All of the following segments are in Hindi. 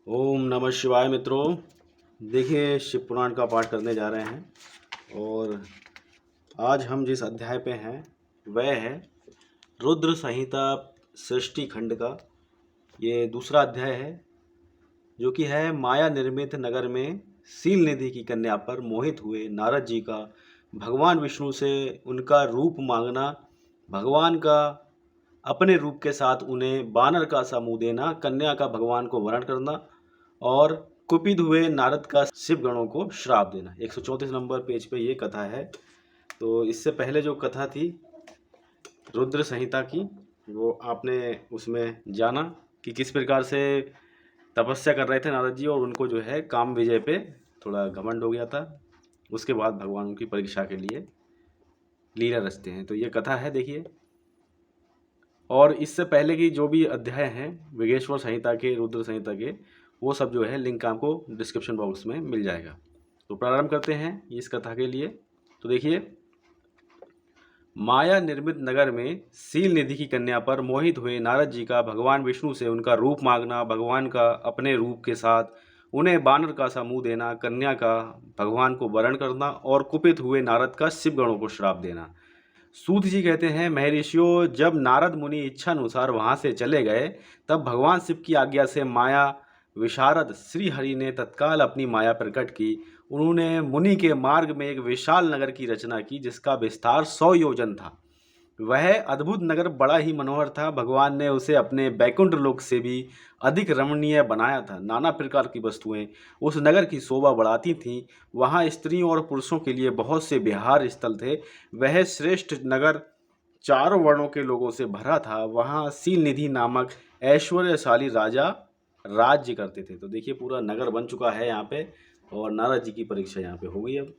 ओम नमः शिवाय मित्रों। देखिए, शिव पुराण का पाठ करने जा रहे हैं और आज हम जिस अध्याय पे हैं वह है रुद्र संहिता सृष्टि खंड का ये दूसरा अध्याय है, जो कि है माया निर्मित नगर में सील निधि की कन्या पर मोहित हुए नारद जी का भगवान विष्णु से उनका रूप मांगना, भगवान का अपने रूप के साथ उन्हें बानर का सा मुंह देना, कन्या का भगवान को वरण करना और कुपित हुए नारद का शिव गणों को श्राप देना। 134 नंबर पेज पे ये कथा है। तो इससे पहले जो कथा थी रुद्र संहिता की, वो आपने उसमें जाना कि किस प्रकार से तपस्या कर रहे थे नारद जी और उनको जो है काम विजय पे थोड़ा घमंड हो गया था। उसके बाद भगवान उनकी परीक्षा के लिए लीला रचते हैं। तो ये कथा है, देखिए। और इससे पहले की जो भी अध्याय हैं विगेश्वर संहिता के, रुद्र संहिता के, वो सब जो है लिंक आपको डिस्क्रिप्शन बॉक्स में मिल जाएगा। तो प्रारंभ करते हैं इस कथा के लिए। तो देखिए, माया निर्मित नगर में सील निधि की कन्या पर मोहित हुए नारद जी का भगवान विष्णु से उनका रूप मांगना, भगवान का अपने रूप के साथ उन्हें बानर का सा मुंह देना, कन्या का भगवान को वरण करना और कुपित हुए नारद का शिव गणों को श्राप देना। सूत जी कहते हैं, महर्षियों, जब नारद मुनि इच्छा अनुसार वहां से चले गए तब भगवान शिव की आज्ञा से माया विशारद श्री हरि ने तत्काल अपनी माया प्रकट की। उन्होंने मुनि के मार्ग में एक विशाल नगर की रचना की जिसका विस्तार 100 योजन था। वह अद्भुत नगर बड़ा ही मनोहर था। भगवान ने उसे अपने बैकुंठ लोक से भी अधिक रमणीय बनाया था। नाना प्रकार की वस्तुएं उस नगर की शोभा बढ़ाती थीं। वहाँ स्त्रियों और पुरुषों के लिए बहुत से विहार स्थल थे। वह श्रेष्ठ नगर चारों वर्णों के लोगों से भरा था। वहाँ सील निधि नामक ऐश्वर्यशाली राजा राज्य करते थे। तो देखिए, पूरा नगर बन चुका है यहाँ पे और नारद जी की परीक्षा यहाँ पे हो गई। अब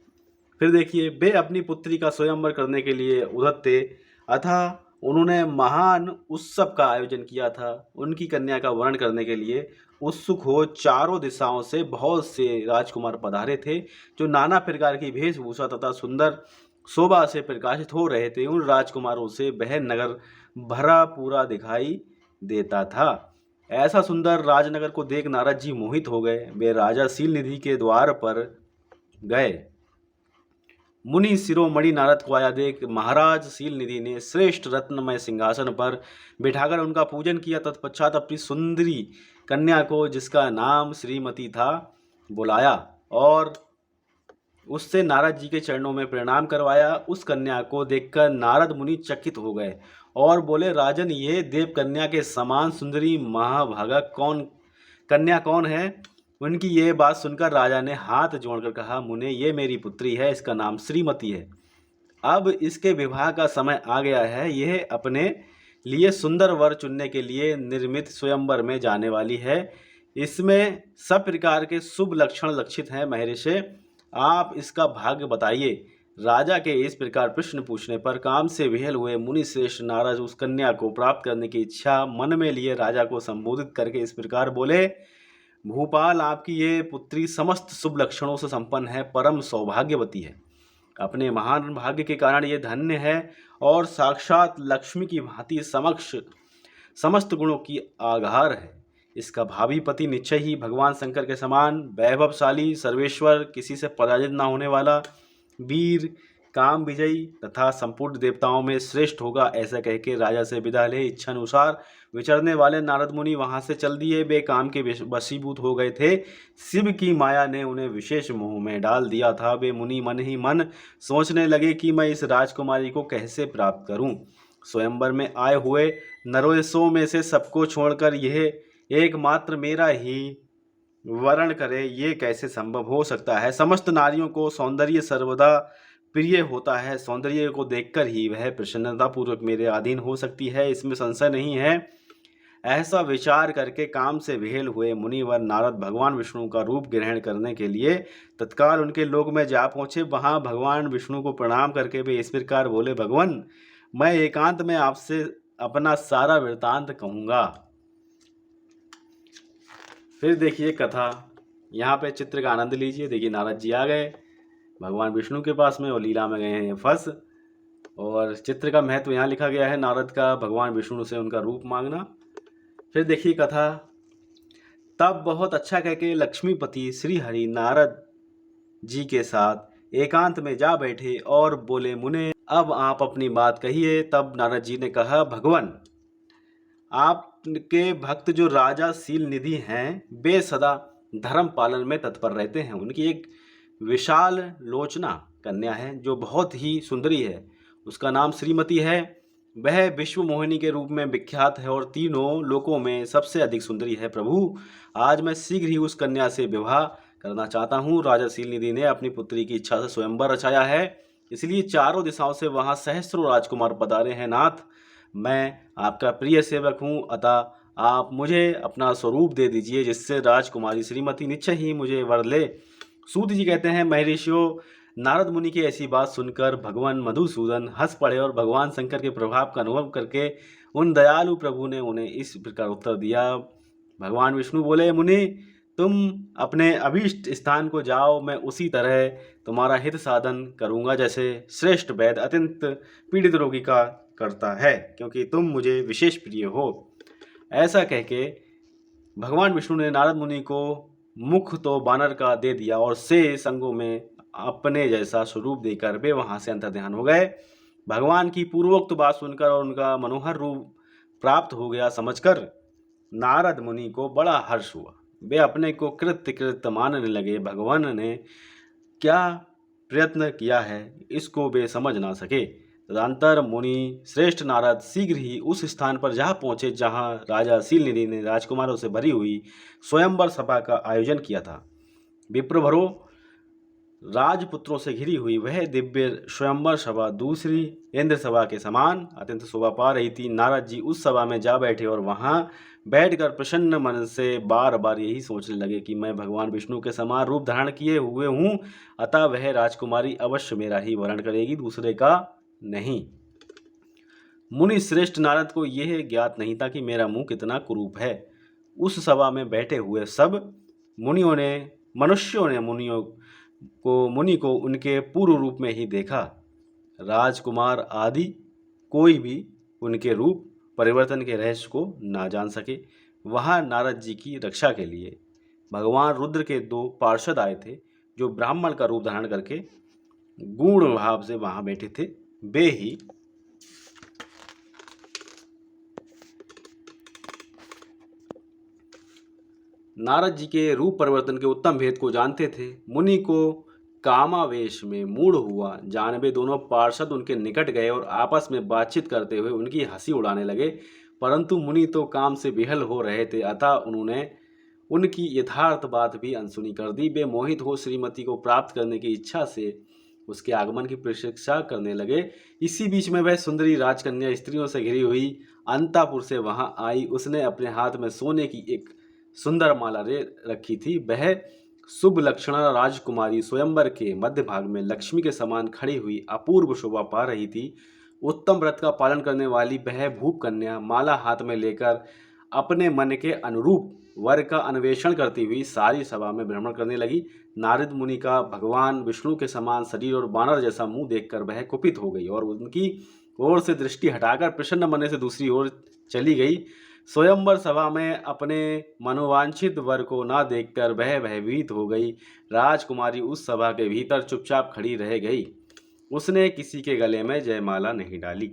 फिर देखिए, वे अपनी पुत्री का स्वयंवर करने के लिए उद्यत थे, अतः उन्होंने महान उत्सव का आयोजन किया था। उनकी कन्या का वरण करने के लिए उत्सुक हो चारों दिशाओं से बहुत से राजकुमार पधारे थे, जो नाना प्रकार की वेशभूषा तथा सुंदर शोभा से प्रकाशित हो रहे थे। उन राजकुमारों से वह नगर भरा पूरा दिखाई देता था। ऐसा सुंदर राजनगर को देख नारद जी मोहित हो गए। वे राजा सील निधि के द्वार पर गए। मुनि शिरोमणि नारद को आया देख महाराज सील निधि ने श्रेष्ठ रत्नमय सिंहासन पर बिठाकर उनका पूजन किया। तत्पश्चात अपनी सुंदरी कन्या को, जिसका नाम श्रीमती था, बुलाया और उससे नारद जी के चरणों में प्रणाम करवाया। उस कन्या को देखकर नारद मुनि चकित हो गए और बोले, राजन, ये देव कन्या के समान सुंदरी महाभागा कन्या कौन है? उनकी ये बात सुनकर राजा ने हाथ जोड़कर कहा, मुने, ये मेरी पुत्री है, इसका नाम श्रीमती है। अब इसके विवाह का समय आ गया है। यह अपने लिए सुंदर वर चुनने के लिए निर्मित स्वयंवर में जाने वाली है। इसमें सब प्रकार के शुभ लक्षण लक्षित हैं। महर्षि, आप इसका भाग्य बताइए। राजा के इस प्रकार प्रश्न पूछने पर काम से विहल हुए मुनि श्रेष्ठ नारद उस कन्या को प्राप्त करने की इच्छा मन में लिए राजा को संबोधित करके इस प्रकार बोले, भूपाल, आपकी ये पुत्री समस्त शुभ लक्षणों से संपन्न है, परम सौभाग्यवती है। अपने महान भाग्य के कारण ये धन्य है और साक्षात लक्ष्मी की भांति समक्ष समस्त गुणों की आधार है। इसका भावी पति निश्चय ही भगवान शंकर के समान वैभवशाली, सर्वेश्वर, किसी से पराजित न होने वाला, वीर, काम विजयी तथा संपूर्ण देवताओं में श्रेष्ठ होगा। ऐसा कहकर राजा से विदा ले इच्छा अनुसार विचरने वाले नारद मुनि वहां से चल दिए। वे काम के वशीभूत हो गए थे। शिव की माया ने उन्हें विशेष मोह में डाल दिया था। वे मुनि मन ही मन सोचने लगे कि मैं इस राजकुमारी को कैसे प्राप्त करूं। स्वयंवर में आए हुए नरोसों में से सबको छोड़कर यह एकमात्र मेरा ही वर्ण करे, ये कैसे संभव हो सकता है? समस्त नारियों को सौंदर्य सर्वदा प्रिय होता है। सौंदर्य को देखकर ही वह प्रसन्नतापूर्वक मेरे अधीन हो सकती है, इसमें संशय नहीं है। ऐसा विचार करके काम से विहेल हुए मुनिवर नारद भगवान विष्णु का रूप ग्रहण करने के लिए तत्काल उनके लोक में जा पहुंचे। वहां भगवान विष्णु को प्रणाम करके वे इस प्रकार बोले, भगवान, मैं एकांत में आपसे अपना सारा वृत्तांत कहूँगा। फिर देखिए कथा, यहाँ पे चित्र का आनंद लीजिए। देखिए, नारद जी आ गए भगवान विष्णु के पास में और लीला में गए हैं फंस। और चित्र का महत्व यहाँ लिखा गया है, नारद का भगवान विष्णु से उनका रूप मांगना। फिर देखिए कथा, तब बहुत अच्छा कह के लक्ष्मीपति श्री हरि नारद जी के साथ एकांत में जा बैठे और बोले, मुने अब आप अपनी बात कहिए। तब नारद जी ने कहा, भगवान आपके भक्त जो राजा सील निधि हैं, वे सदा धर्म पालन में तत्पर रहते हैं। उनकी एक विशाल लोचना कन्या है जो बहुत ही सुंदरी है, उसका नाम श्रीमती है। वह विश्व मोहिनी के रूप में विख्यात है और तीनों लोकों में सबसे अधिक सुंदरी है। प्रभु, आज मैं शीघ्र ही उस कन्या से विवाह करना चाहता हूँ। राजा सील निधि ने अपनी पुत्री की इच्छा से स्वयंवर रचाया है, इसलिए चारों दिशाओं से वहाँ सहस्त्रों राजकुमार पधारे हैं। नाथ, मैं आपका प्रिय सेवक हूँ, अतः आप मुझे अपना स्वरूप दे दीजिए, जिससे राजकुमारी श्रीमती निश्चय ही मुझे वर ले। सूत जी कहते हैं, महर्षियों, नारद मुनि की ऐसी बात सुनकर भगवान मधुसूदन हंस पड़े और भगवान शंकर के प्रभाव का अनुभव करके उन दयालु प्रभु ने उन्हें इस प्रकार उत्तर दिया। भगवान विष्णु बोले, मुनि तुम अपने अभीष्ट स्थान को जाओ, मैं उसी तरह तुम्हारा हित साधन करूंगा जैसे श्रेष्ठ वैद्य अत्यंत पीड़ित रोगी का करता है, क्योंकि तुम मुझे विशेष प्रिय हो। ऐसा कह के भगवान विष्णु ने नारद मुनि को मुख तो बानर का दे दिया और शेष अंगों में अपने जैसा स्वरूप देकर वे वहां से अंतर्ध्यान हो गए। भगवान की पूर्वोक्त बात सुनकर और उनका मनोहर रूप प्राप्त हो गया समझकर नारद मुनि को बड़ा हर्ष हुआ। वे अपने को कृत्य मानने लगे। भगवान ने क्या प्रयत्न किया है इसको वे समझ ना सके। तदंतर मुनि श्रेष्ठ नारद शीघ्र ही उस स्थान पर जा पहुंचे जहां राजा सीलनिधि ने राजकुमारों से भरी हुई स्वयंवर सभा का आयोजन किया था। विप्रभरो राजपुत्रों से घिरी हुई वह दिव्य स्वयंवर सभा दूसरी इंद्र सभा के समान अत्यंत शोभा पा रही थी। नारद जी उस सभा में जा बैठे और वहां बैठकर प्रसन्न मन से बार बार यही सोचने लगे कि मैं भगवान विष्णु के समान रूप धारण किए हुए हूँ, अतः वह राजकुमारी अवश्य मेरा ही वरण करेगी, दूसरे का नहीं। मुनि श्रेष्ठ नारद को यह ज्ञात नहीं था कि मेरा मुंह कितना कुरूप है। उस सभा में बैठे हुए सब मनुष्यों ने मुनि को उनके पूर्व रूप में ही देखा। राजकुमार आदि कोई भी उनके रूप परिवर्तन के रहस्य को ना जान सके। वहां नारद जी की रक्षा के लिए भगवान रुद्र के 2 पार्षद आए थे, जो ब्राह्मण का रूप धारण करके गूढ़ भाव से वहां बैठे थे। वे ही नारद जी के रूप परिवर्तन के उत्तम भेद को जानते थे। मुनि को कामावेश में मूढ़ हुआ जान वे दोनों पार्षद उनके निकट गए और आपस में बातचीत करते हुए उनकी हंसी उड़ाने लगे, परंतु मुनि तो काम से विहल हो रहे थे, अतः उन्होंने उनकी यथार्थ बात भी अनसुनी कर दी। वे मोहित हो श्रीमती को प्राप्त करने की इच्छा से उसके आगमन की प्रतीक्षा करने लगे। इसी बीच में वह सुंदरी राजकन्या स्त्रियों से घिरी हुई अंतापुर से वहां आई। उसने अपने हाथ में सोने की एक सुंदर माला ले रखी थी। वह शुभ लक्षणा राजकुमारी स्वयंवर के मध्य भाग में लक्ष्मी के समान खड़ी हुई अपूर्व शोभा पा रही थी। उत्तम व्रत का पालन करने वाली वह भूप कन्या माला हाथ में लेकर अपने मन के अनुरूप वर का अन्वेषण करती हुई सारी सभा में भ्रमण करने लगी। नारद मुनि का भगवान विष्णु के समान शरीर और बानर जैसा मुंह देखकर वह कुपित हो गई और उनकी ओर से दृष्टि हटाकर प्रसन्न मन से दूसरी ओर चली गई। स्वयंवर सभा में अपने मनोवांछित वर को ना देखकर वह भयभीत हो गई। राजकुमारी उस सभा के भीतर चुपचाप खड़ी रह गई। उसने किसी के गले में जयमाला नहीं डाली।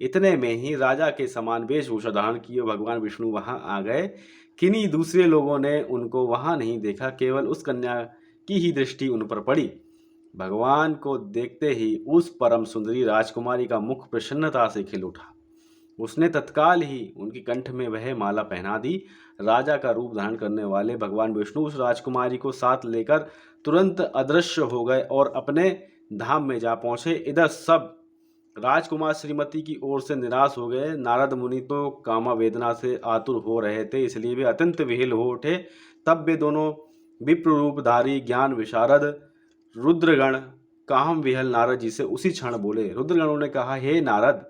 इतने में ही राजा के समान वेशभूषा धारण किए भगवान विष्णु वहां आ गए। किन्हीं दूसरे लोगों ने उनको वहां नहीं देखा, केवल उस कन्या की ही दृष्टि उन पर पड़ी। भगवान को देखते ही उस परम सुंदरी राजकुमारी का मुख प्रसन्नता से खिल उठा। उसने तत्काल ही उनकी कंठ में वह माला पहना दी। राजा का रूप धारण करने वाले भगवान विष्णु उस राजकुमारी को साथ लेकर तुरंत अदृश्य हो गए और अपने धाम में जा पहुंचे। इधर सब राजकुमार श्रीमती की ओर से निराश हो गए। नारद मुनि तो कामा वेदना से आतुर हो रहे थे, इसलिए वे अत्यंत विह्वल हो उठे। तब वे दोनों विप्र रूपधारी ज्ञान विशारद रुद्रगण काम विहल नारद जी से उसी क्षण बोले। रुद्रगणों ने कहा, हे नारद,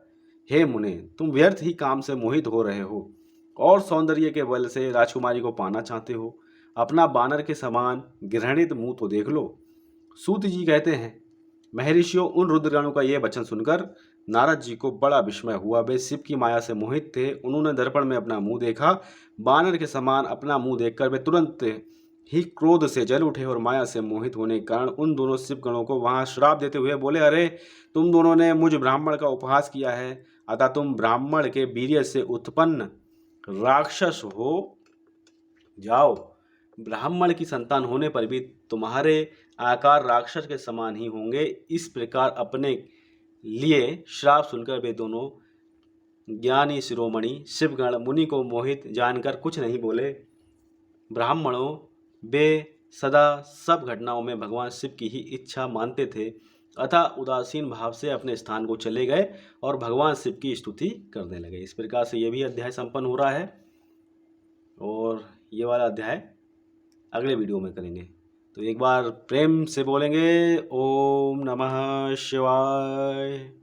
हे मुने, तुम व्यर्थ ही काम से मोहित हो रहे हो और सौंदर्य के बल से राजकुमारी को पाना चाहते हो। अपना बानर के समान घृणित मुंह तो देख लो। सूत जी कहते हैं, महर्षियों, उन रुद्रगणों का यह वचन सुनकर नारद जी को बड़ा विस्मय हुआ। वे शिव की माया से मोहित थे। उन्होंने दर्पण में अपना मुंह देखा। बानर के समान अपना मुंह देखकर वे तुरंत ही क्रोध से जल उठे और माया से मोहित होने के कारण उन दोनों शिव गणों को वहां श्राप देते हुए बोले, अरे तुम दोनों ने मुझ ब्राह्मण का उपहास किया है, अतः तुम ब्राह्मण के वीर्य से उत्पन्न राक्षस हो जाओ। ब्राह्मण की संतान होने पर भी तुम्हारे आकार राक्षस के समान ही होंगे। इस प्रकार अपने लिए श्राप सुनकर वे दोनों ज्ञानी शिरोमणि शिवगण मुनि को मोहित जानकर कुछ नहीं बोले। ब्राह्मणों वे सदा सब घटनाओं में भगवान शिव की ही इच्छा मानते थे, अतः उदासीन भाव से अपने स्थान को चले गए और भगवान शिव की स्तुति करने लगे। इस प्रकार से ये भी अध्याय संपन्न हो रहा है और ये वाला अध्याय अगले वीडियो में करेंगे। तो एक बार प्रेम से बोलेंगे, ओम नमः शिवाय।